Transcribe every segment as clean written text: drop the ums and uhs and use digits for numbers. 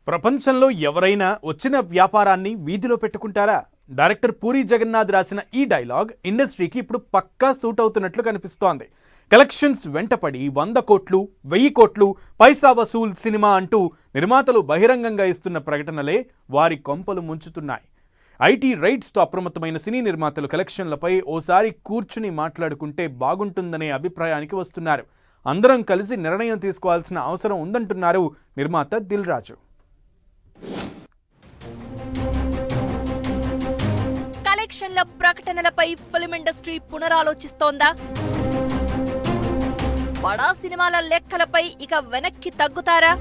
ప్రపంచంలో ఎవరైనా వచ్చిన వ్యాపారాన్ని వీధిలో పెట్టుకుంటారా? డైరెక్టర్ పూరి జగన్నాథ్ రాసిన ఈ డైలాగ్ ఇండస్ట్రీకి ఇప్పుడు పక్కా సూట్ అవుతున్నట్లు కనిపిస్తోంది. కలెక్షన్స్ వెంటపడి 100 కోట్లు 1000 కోట్లు పైసా వసూల్ సినిమా అంటూ నిర్మాతలు బహిరంగంగా ఇస్తున్న ప్రకటనలే వారి కొంపలు ముంచుతున్నాయి. ఐటీ రైట్స్తో అప్రమత్తమైన సినీ నిర్మాతలు కలెక్షన్లపై ఓసారి కూర్చుని మాట్లాడుకుంటే బాగుంటుందనే అభిప్రాయానికి వస్తున్నారు. అందరం కలిసి నిర్ణయం తీసుకోవాల్సిన అవసరం ఉందంటున్నారు నిర్మాత దిల్ రాజు. కలెక్షన్ల ప్రకటనలపై ఫిల్మ్ ఇండస్ట్రీ పునరాలోచిస్తోందా? బడా సినిమాల లెక్కలపై ఇక వెనక్కి తగ్గుతారా?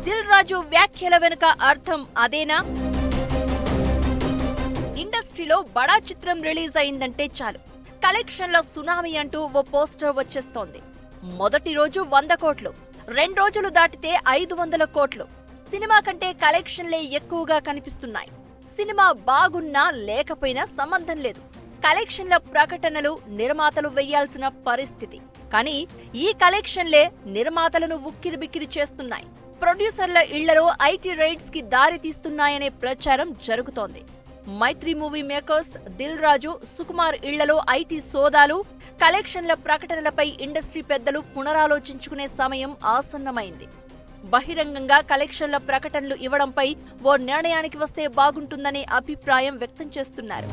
దిల్ రాజు వ్యాఖ్యల వెనుక అర్థం అదేనా? ఇండస్ట్రీలో బడా చిత్రం రిలీజ్ అయిందంటే చాలు కలెక్షన్ల సునామీ అంటూ ఓ పోస్టర్ వచ్చేస్తోంది. మొదటి రోజు 100 కోట్లు, 2 రోజులు దాటితే 500 కోట్లు. సినిమా కంటే కలెక్షన్లే ఎక్కువగా కనిపిస్తున్నాయి. సినిమా బాగున్నా లేకపోయినా సంబంధం లేదు, కలెక్షన్ల ప్రకటనలు నిర్మాతలు వెయ్యాల్సిన పరిస్థితి. కానీ ఈ కలెక్షన్లే నిర్మాతలను ఉక్కిరిబిక్కిరి చేస్తున్నాయి. ప్రొడ్యూసర్ల ఇళ్లలో ఐటీ రైట్స్ కి దారి తీస్తున్నాయనే ప్రచారం జరుగుతోంది. మైత్రి మూవీ మేకర్స్, దిల్ రాజు, సుకుమార్ ఇళ్లలో ఐటీ సోదాలు, కలెక్షన్ల ప్రకటనలపై ఇండస్ట్రీ పెద్దలు పునరాలోచించుకునే సమయం ఆసన్నమైంది. బహిరంగంగా కలెక్షన్ల ప్రకటనలు ఇవ్వడంపై ఓ నిర్ణయానికి వస్తే బాగుంటుందనే అభిప్రాయం వ్యక్తం చేస్తున్నారు.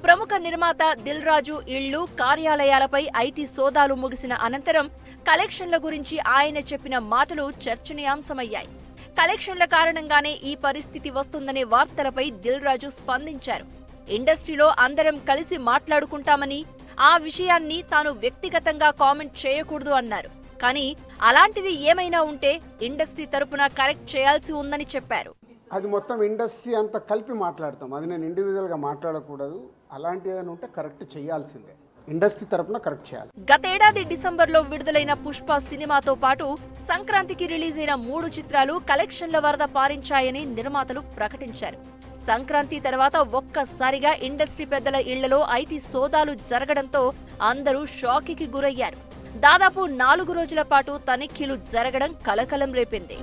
ప్రముఖ నిర్మాత దిల్ రాజు ఇళ్లు, కార్యాలయాలపై ఐటీ సోదాలు ముగిసిన అనంతరం కలెక్షన్ల గురించి ఆయన చెప్పిన మాటలు చర్చనీయాంశమయ్యాయి. కలెక్షన్ల కారణంగానే ఈ పరిస్థితి వస్తుందనే వార్తలపై దిల్ రాజు స్పందించారు. ఇండస్ట్రీలో అందరం కలిసి మాట్లాడుకుంటామని, ఆ విషయాన్ని తాను వ్యక్తిగతంగా కామెంట్ చేయకూడదు అన్నారు. కానీ అలాంటిది ఏమైనా ఉంటే ఇండస్ట్రీ తరపున కరెక్ట్ చేయాల్సి ఉందని చెప్పారు. అది మొత్తం ఇండస్ట్రీ అంతా కలిపి మాట్లాడతాం, అది నేను ఇండివిజువల్గా మాట్లాడకూడదు. అలాంటి ఏదైనా ఉంటే కరెక్ట్ చేయాల్సిందే, ఇండస్ట్రీ తరపున కరెక్ట్ చేయాలి. గతేడాది డిసెంబర్లో విడుదలైన పుష్ప సినిమాతో పాటు సంక్రాంతికి రిలీజ్ అయిన 3 చిత్రాలు కలెక్షన్ల వరద పారించాయని నిర్మాతలు ప్రకటించారు. సంక్రాంతి తర్వాత ఒక్కసారిగా ఇండస్ట్రీ పెద్దల ఇళ్లలో ఐటీ సోదాలు జరగడంతో అందరూ షాక్కి గురయ్యారు. దాదాపు 4 రోజుల పాటు తనిఖీలు జరగడం కలకలం రేపింది.